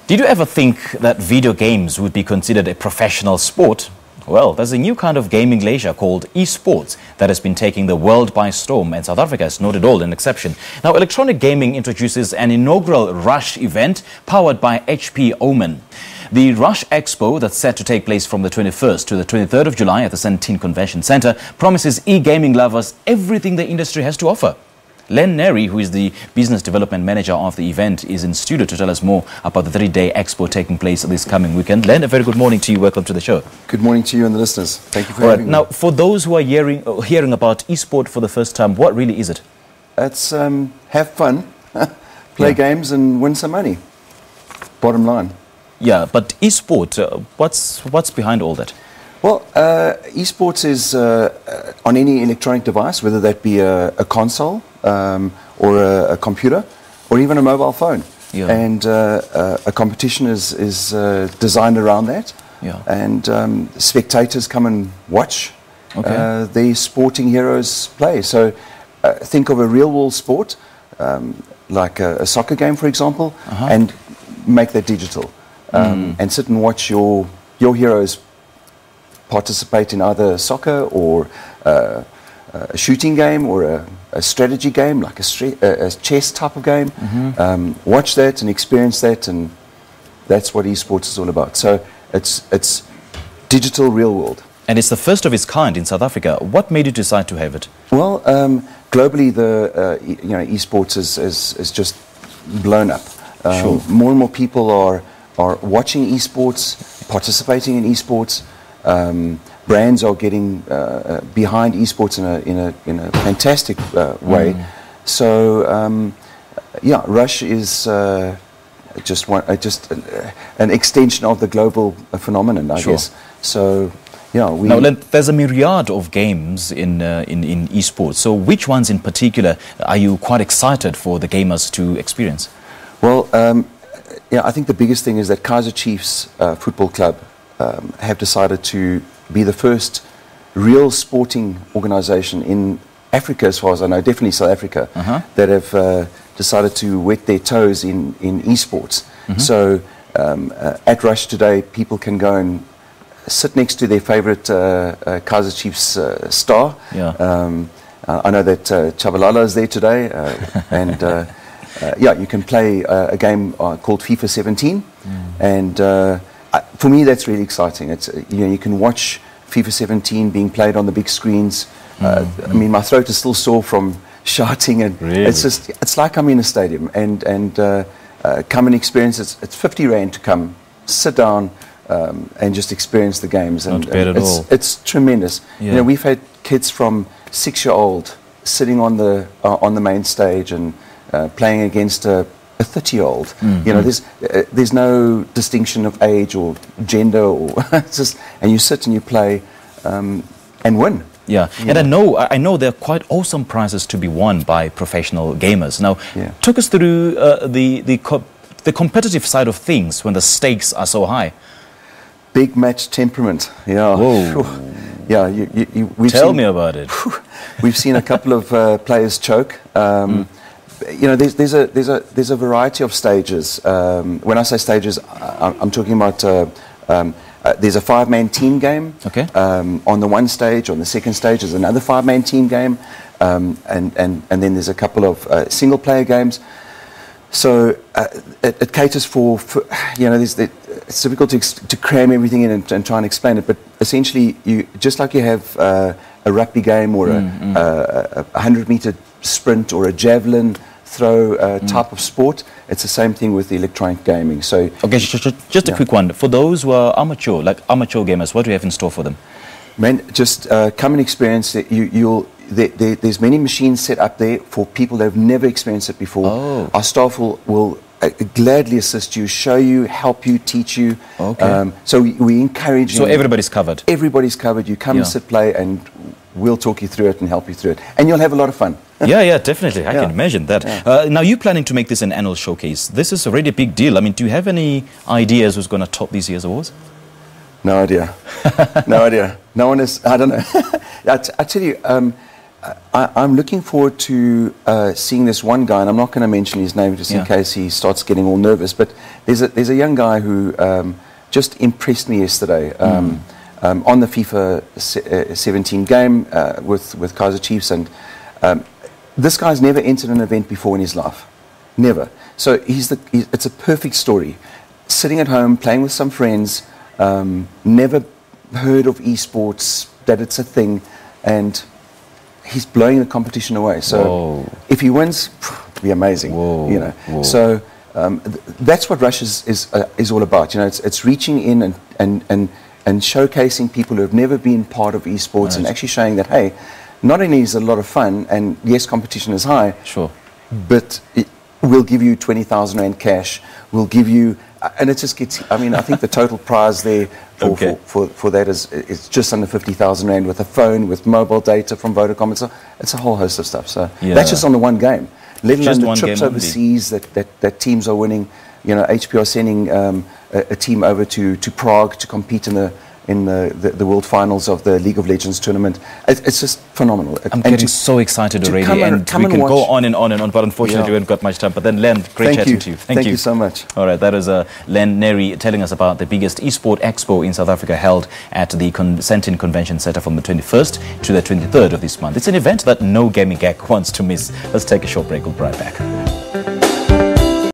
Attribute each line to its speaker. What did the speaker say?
Speaker 1: Did you ever think that video games would be considered a professional sport? Well, there's a new kind of gaming leisure called esports that has been taking the world by storm, and South Africa is not at all an exception. Now, electronic gaming introduces an inaugural Rush event powered by HP OMEN. The Rush Expo, that's set to take place from the 21st to the 23rd of July at the Sandton Convention Centre, promises e-gaming lovers everything the industry has to offer. Len Nery, who is the business development manager of the event, is in studio to tell us more about the 3-day expo taking place this coming weekend. Len, a very good morning to you. Welcome to the show.
Speaker 2: Good morning to you and the listeners. Thank you for having me.
Speaker 1: Now, for those who are hearing about e-sport for the first time, what really is it?
Speaker 2: It's have fun, play games and win some money. Bottom line.
Speaker 1: Yeah, but e-sport, what's behind all that?
Speaker 2: Well, esports is on any electronic device, whether that be a console or a computer or even a mobile phone.
Speaker 1: Yeah.
Speaker 2: And a competition is designed around that.
Speaker 1: Yeah.
Speaker 2: And spectators come and watch the sporting heroes play. So think of a real-world sport, like a soccer game, for example, and make that digital. And sit and watch your heroes participate in either soccer or a shooting game or a strategy game, like a chess type of game. Watch that and experience that, and that's what esports is all about. So it's digital, real world.
Speaker 1: And it's the first of its kind in South Africa. What made you decide to have it?
Speaker 2: Well, globally, the esports is just blown up.
Speaker 1: Sure.
Speaker 2: More and more people are watching esports, participating in esports. Brands are getting behind esports in a fantastic way. So Rush is just an extension of the global phenomenon, I guess. So now, Len,
Speaker 1: there's a myriad of games in esports. So which ones in particular are you quite excited for the gamers to experience?
Speaker 2: Well, I think the biggest thing is that Kaizer Chiefs Football Club have decided to be the first real sporting organisation in Africa, as far as I know, definitely South Africa, that have decided to wet their toes in esports. So at Rush today, people can go and sit next to their favourite Kaizer Chiefs star. I know that Chabalala is there today, and you can play a game called FIFA 17, and for me, that's really exciting. It's you can watch FIFA 17 being played on the big screens. I mean, my throat is still sore from shouting, and it's like I'm in a stadium. And come and experience it. It's 50 rand to come, sit down, and just experience the games.
Speaker 1: Not bad at all.
Speaker 2: It's tremendous. Yeah. We've had kids from 6-year-old sitting on the main stage and playing against a 30-year-old. There's no distinction of age or gender, or it's just, and you sit and you play and win.
Speaker 1: And I know there are quite awesome prizes to be won by professional gamers. Now, talk us through the competitive side of things when the stakes are so high.
Speaker 2: Big match temperament.
Speaker 1: Whoa.
Speaker 2: Tell
Speaker 1: me about it.
Speaker 2: We've seen a couple of players choke. There's a variety of stages. When I say stages, I'm talking about there's a 5-man team game. On the one stage. On the second stage, there's another 5-man team game, and then there's a couple of single-player games. So it caters for it's difficult to cram everything in and try and explain it. But essentially, just like you have a rugby game or a 100-meter sprint or a javelin throw type of sport, it's the same thing with the electronic gaming. So
Speaker 1: just a quick one for those who are amateur gamers. What do you have in store for them?
Speaker 2: Man, just come and experience it. There's many machines set up there for people that have never experienced it before. Our staff will gladly assist you, show you, help you, teach you. So we encourage you.
Speaker 1: So everybody's covered.
Speaker 2: Everybody's covered. You come and sit, play, and we'll talk you through it and help you through it, and you'll have a lot of fun.
Speaker 1: Definitely. I can imagine that. Now, you're planning to make this an annual showcase. This is already a big deal. I mean, do you have any ideas who's going to top this year's awards?
Speaker 2: No idea. No idea. No one is. I don't know. I tell you, I'm looking forward to seeing this one guy, and I'm not going to mention his name just in case he starts getting all nervous, but there's a young guy who just impressed me yesterday on the FIFA 17 game with Kaizer Chiefs, and this guy's never entered an event before in his life. Never. So it's a perfect story. Sitting at home, playing with some friends, never heard of esports, that it's a thing, and he's blowing the competition away. So if he wins, it'll be amazing. You know. So that's what Rush is all about. You know, it's reaching in and showcasing people who have never been part of esports, and actually showing that, hey, not only is it a lot of fun, and yes, competition is high, but we'll give you 20,000 Rand cash. We'll give you, and it just gets, I mean, I think the total prize there for that is just under 50,000 Rand, with a phone, with mobile data from Vodacom. It's a whole host of stuff. So that's just on the one game. Let alone the trips overseas that teams are winning. You know, HP are sending a team over to Prague to compete in the World Finals of the League of Legends tournament. It's just phenomenal.
Speaker 1: I'm getting so excited already, and we can go on and on and on, but unfortunately we haven't got much time. But then, Len, great chatting to you.
Speaker 2: Thank you so much.
Speaker 1: All right, that is Len Nery telling us about the biggest eSport Expo in South Africa, held at the Sandton Convention Centre from the 21st to the 23rd of this month. It's an event that no gaming geek wants to miss. Let's take a short break. We'll be right back.